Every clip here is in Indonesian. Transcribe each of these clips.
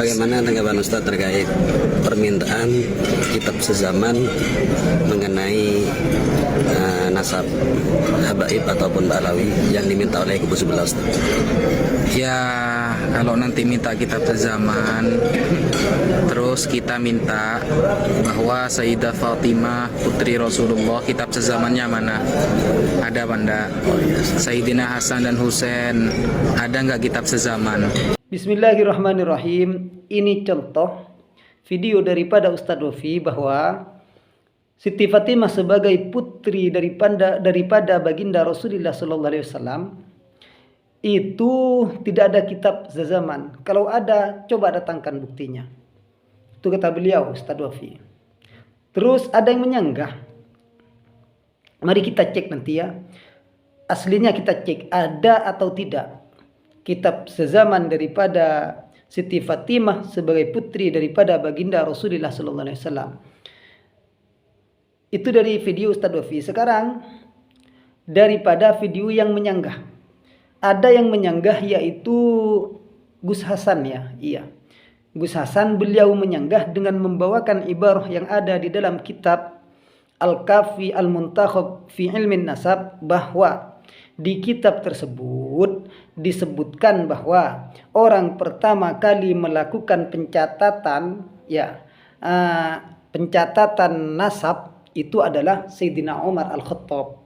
Bagaimana tanggapan Ustadz terkait permintaan kitab sezaman mengenai nasab habaib ataupun ba'alawi yang diminta oleh kubu sebelah, Ustaz? Ya, kalau nanti minta kitab sezaman, terus kita minta bahwa Sayyidah Fatimah putri Rasulullah kitab sezamannya mana? Ada apa enggak? Sayyidina Hasan dan Husain ada enggak kitab sezaman? Bismillahirrahmanirrahim. Ini contoh video daripada Ustadz Wafi bahwa Siti Fatimah sebagai putri daripada baginda Rasulullah SAW itu tidak ada kitab sezaman. Kalau ada, coba datangkan buktinya. Itu kata beliau, Ustadz Wafi. Terus ada yang menyanggah. Mari kita cek nanti ya. Aslinya kita cek ada atau tidak kitab sezaman daripada Siti Fatimah sebagai putri daripada baginda Rasulullah SAW. Itu dari video Ustadz Wafi. Sekarang daripada video yang menyanggah. Ada yang menyanggah yaitu Gus Hasan ya. Iya. Gus Hasan beliau menyanggah dengan membawakan ibarah yang ada di dalam kitab Al-Kafi Al-Muntakhab fi Ilmin Nasab, bahwa di kitab tersebut disebutkan bahwa orang pertama kali melakukan pencatatan pencatatan nasab itu adalah Sayyidina Umar Al-Khattab.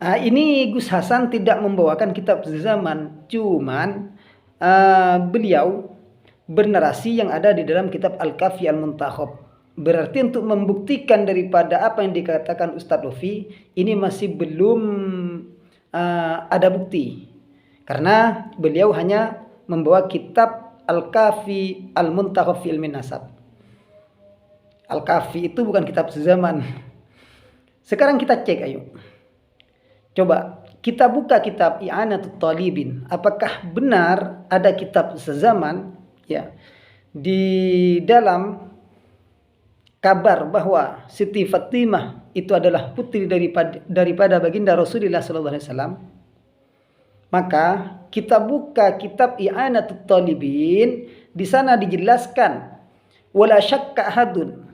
Ini Gus Hasan tidak membawakan kitab sezaman, cuman beliau bernarasi yang ada di dalam kitab Al-Kafi Al-Muntakhab. Berarti untuk membuktikan daripada apa yang dikatakan Ustadz Wafi, ini masih belum ada bukti. Karena beliau hanya membawa kitab Al-Kafi Al-Muntakhab fi Ilmin Nasab. Al-Kafi itu bukan kitab sezaman. Sekarang kita cek, ayo. Coba kita buka kitab I'anatut Talibin. Apakah benar ada kitab sezaman ya di dalam kabar bahwa Siti Fatimah itu adalah putri daripada baginda Rasulullah SAW? Maka kita buka kitab I'anatut Talibin. Di sana dijelaskan wala syakka ahadun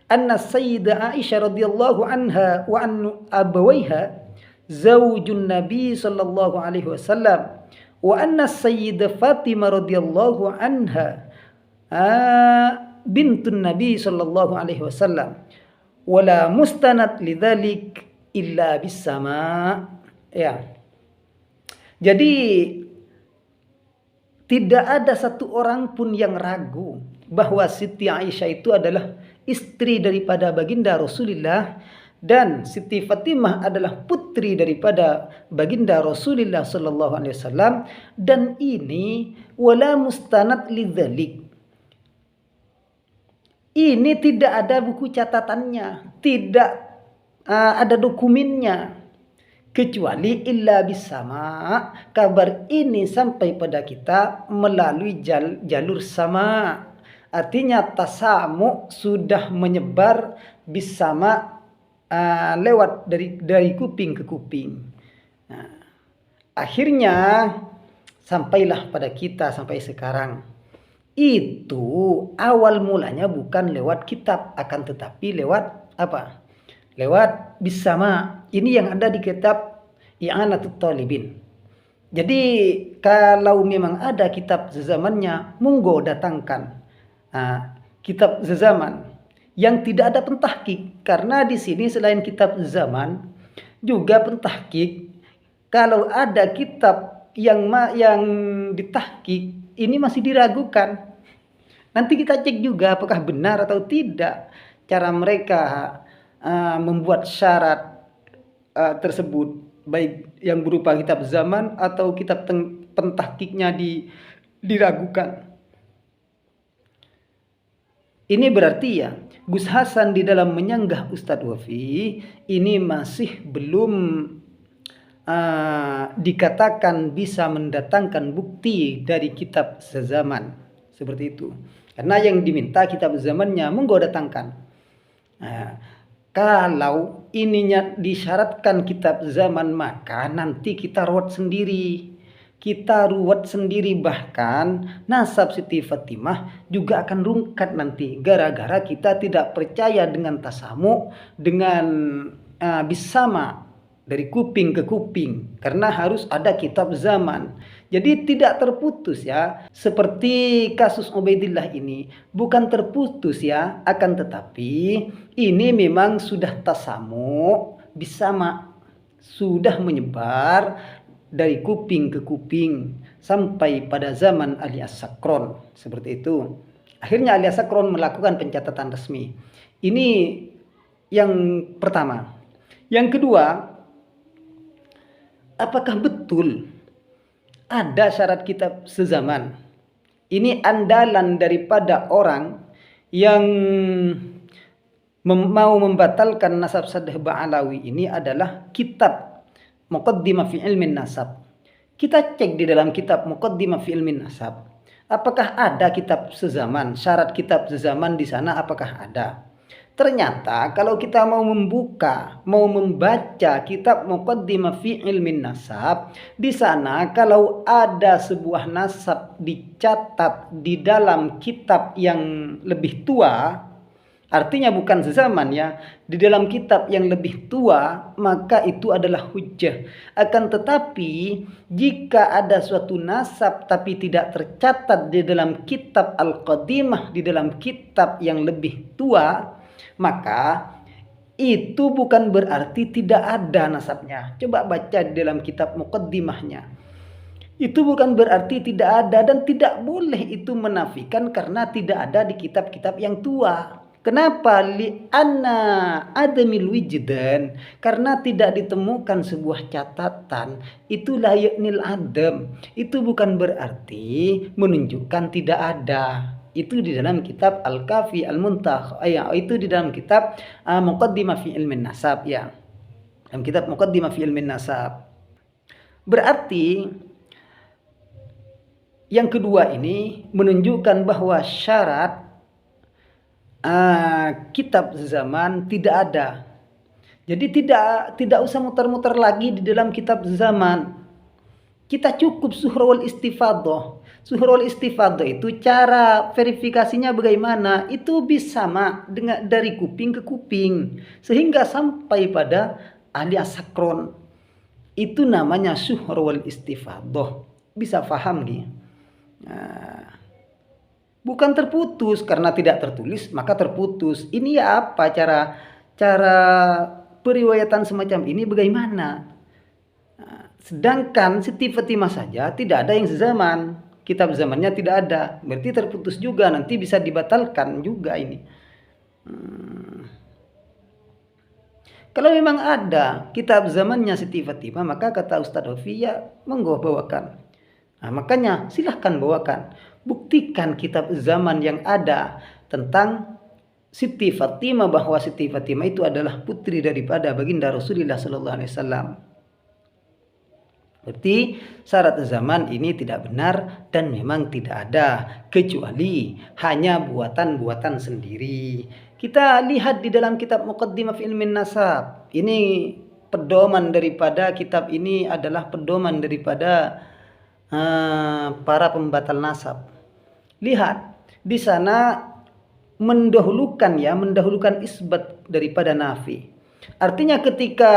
anna Sayyidah Aisyah radhiyallahu anha wa an abawaiha zaujun Nabi sallallahu alaihi wasallam wa anna Sayyidah Fatimah radhiyallahu anha bintun Nabi sallallahu alaihi wasallam wala mustanad lidzalik illa bis-sama. Ya. Jadi tidak ada satu orang pun yang ragu bahwa Siti Aisyah itu adalah istri daripada baginda Rasulullah dan Siti Fatimah adalah putri daripada baginda Rasulullah sallallahu alaihi wasallam, dan ini wala mustanad lidzalik. Ini tidak ada buku catatannya, tidak ada dokumennya, kecuali illa bisama. Kabar ini sampai pada kita melalui jalur sama. Artinya tasamu sudah menyebar bisama, lewat dari kuping ke kuping. Nah, akhirnya sampailah pada kita sampai sekarang. Itu awal mulanya bukan lewat kitab, akan tetapi lewat apa? Lewat bisama. Ini yang ada di kitab I'anatut Talibin. Jadi kalau memang ada kitab sezamannya, monggo datangkan kitab sezaman yang tidak ada pentahkik, karena di sini selain kitab zaman juga pentahkik. Kalau ada kitab yang ditahkik, ini masih diragukan. Nanti kita cek juga apakah benar atau tidak cara mereka membuat syarat tersebut, baik yang berupa kitab zaman atau kitab pentahkiknya diragukan. Ini berarti ya Gus Hasan di dalam menyanggah Ustadz Wafi ini masih belum dikatakan bisa mendatangkan bukti dari kitab sezaman seperti itu. Karena yang diminta kitab zamannya, monggo datangkan. Kalau ininya disyaratkan kitab zaman, maka nanti kita rawat sendiri. kita ruwet sendiri, bahkan nasab Siti Fatimah juga akan rungkat nanti gara-gara kita tidak percaya dengan tasamu, dengan bisama dari kuping ke kuping, karena harus ada kitab zaman. Jadi tidak terputus ya, seperti kasus Ubaidillah ini bukan terputus ya, akan tetapi ini memang sudah tasamu bisama, sudah menyebar dari kuping ke kuping sampai pada zaman Ali As-Sakron, seperti itu. Akhirnya Ali As-Sakron melakukan pencatatan resmi. Ini yang pertama. Yang kedua, apakah betul ada syarat kitab sezaman? Ini andalan daripada orang yang mau membatalkan nasab Sadh Ba'alawi ini adalah kitab Muqaddimah fi Ilmin Nasab. Kita cek di dalam kitab Muqaddimah fi Ilmin Nasab, apakah ada kitab sezaman, syarat kitab sezaman di sana apakah ada? Ternyata kalau kita mau membaca kitab Muqaddimah fi Ilmin Nasab, di sana kalau ada sebuah nasab dicatat di dalam kitab yang lebih tua, artinya bukan sezaman ya, di dalam kitab yang lebih tua, maka itu adalah hujjah. Akan tetapi jika ada suatu nasab tapi tidak tercatat di dalam kitab Al-Qadimah, di dalam kitab yang lebih tua, maka itu bukan berarti tidak ada nasabnya. Coba baca di dalam kitab Muqaddimahnya. Itu bukan berarti tidak ada, dan tidak boleh itu menafikan karena tidak ada di kitab-kitab yang tua. Kenapa? Li'anna adamil wijdan, karena tidak ditemukan sebuah catatan. Itulah yaknil adam. Itu bukan berarti menunjukkan tidak ada. Itu di dalam kitab Al-Kafi Al-Muntah, itu di dalam kitab Muqaddimah fi Ilmin Nasab ya. Dalam kitab Muqaddimah fi Ilmin Nasab. Berarti yang kedua ini menunjukkan bahwa syarat kitab zaman tidak ada. Jadi tidak usah muter-muter lagi di dalam kitab zaman. Kita cukup suhrul istifadah. Suhrul istifadah itu cara verifikasinya bagaimana? Itu bisa dengan dari kuping ke kuping sehingga sampai pada ahli asakron. Itu namanya suhrul istifadah. Bisa paham gitu. Bukan terputus karena tidak tertulis maka terputus. Ini ya apa cara periwayatan semacam ini bagaimana? Sedangkan Siti Fatimah saja tidak ada yang sezaman, kitab zamannya tidak ada, berarti terputus juga, nanti bisa dibatalkan juga ini. Kalau memang ada kitab zamannya Siti Fatimah, maka kata Ustadz Hofi ya monggo bawakan. Nah, makanya silahkan bawakan. Buktikan kitab zaman yang ada tentang Siti Fatimah, bahwa Siti Fatimah itu adalah putri daripada baginda Rasulullah sallallahu alaihi wasallam. Berarti syarat zaman ini tidak benar dan memang tidak ada, kecuali hanya buatan-buatan sendiri. Kita lihat di dalam kitab Muqaddimah fi Ilmin Nasab. Ini pedoman daripada kitab ini adalah pedoman daripada para pembatal nasab. Lihat di sana mendahulukan isbat daripada nafi. Artinya ketika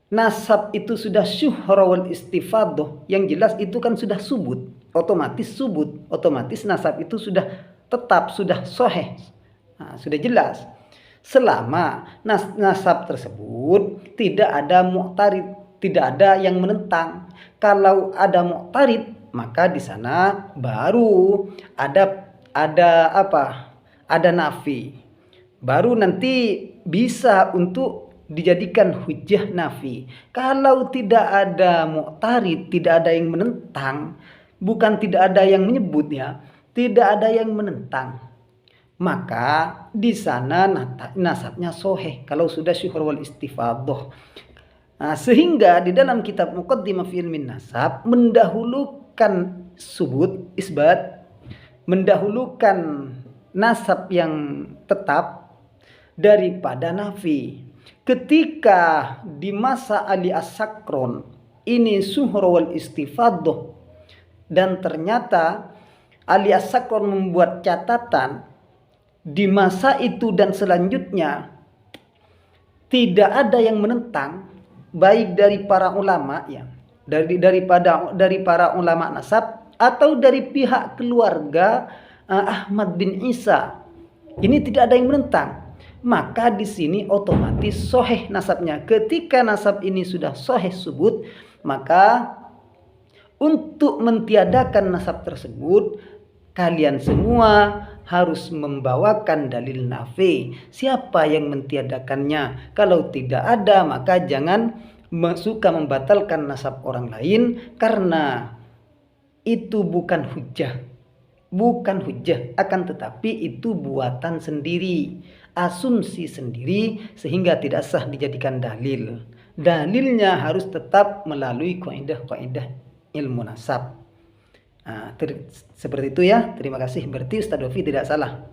nasab itu sudah syuhra wal istifadah, yang jelas itu kan sudah subut, otomatis nasab itu sudah tetap, sudah sahih, sudah jelas. Selama nasab tersebut tidak ada mu'tarid, tidak ada yang menentang. Kalau ada mu'tarid, maka di sana baru ada nafi. Baru nanti bisa untuk dijadikan hujjah nafi. Kalau tidak ada mu'tarid, tidak ada yang menentang, bukan tidak ada yang menyebut ya, tidak ada yang menentang, maka di sana nasabnya sahih kalau sudah syuhur wal istifadah. Sehingga di dalam kitab Muqaddimah fi Ilmin Nasab mendahulukan subut, isbat, mendahulukan nasab yang tetap daripada nafi. Ketika di masa Ali As-Sakron ini suhur wal istifadah, dan ternyata Ali As-Sakran membuat catatan di masa itu dan selanjutnya tidak ada yang menentang, baik dari para ulama ya, dari para ulama nasab atau dari pihak keluarga Ahmad bin Isa. Ini tidak ada yang menentang. Maka di sini otomatis sahih nasabnya. Ketika nasab ini sudah sahih subut, maka untuk mentiadakan nasab tersebut, kalian semua harus membawakan dalil nafi. Siapa yang mentiadakannya? Kalau tidak ada, maka jangan suka membatalkan nasab orang lain, karena itu bukan hujjah. Bukan hujjah, akan tetapi itu buatan sendiri, asumsi sendiri, sehingga tidak sah dijadikan dalil. Dalilnya harus tetap melalui kaidah-kaidah ilmu nasab. Seperti itu ya. Terima kasih. Berarti Ustaz Dovi tidak salah.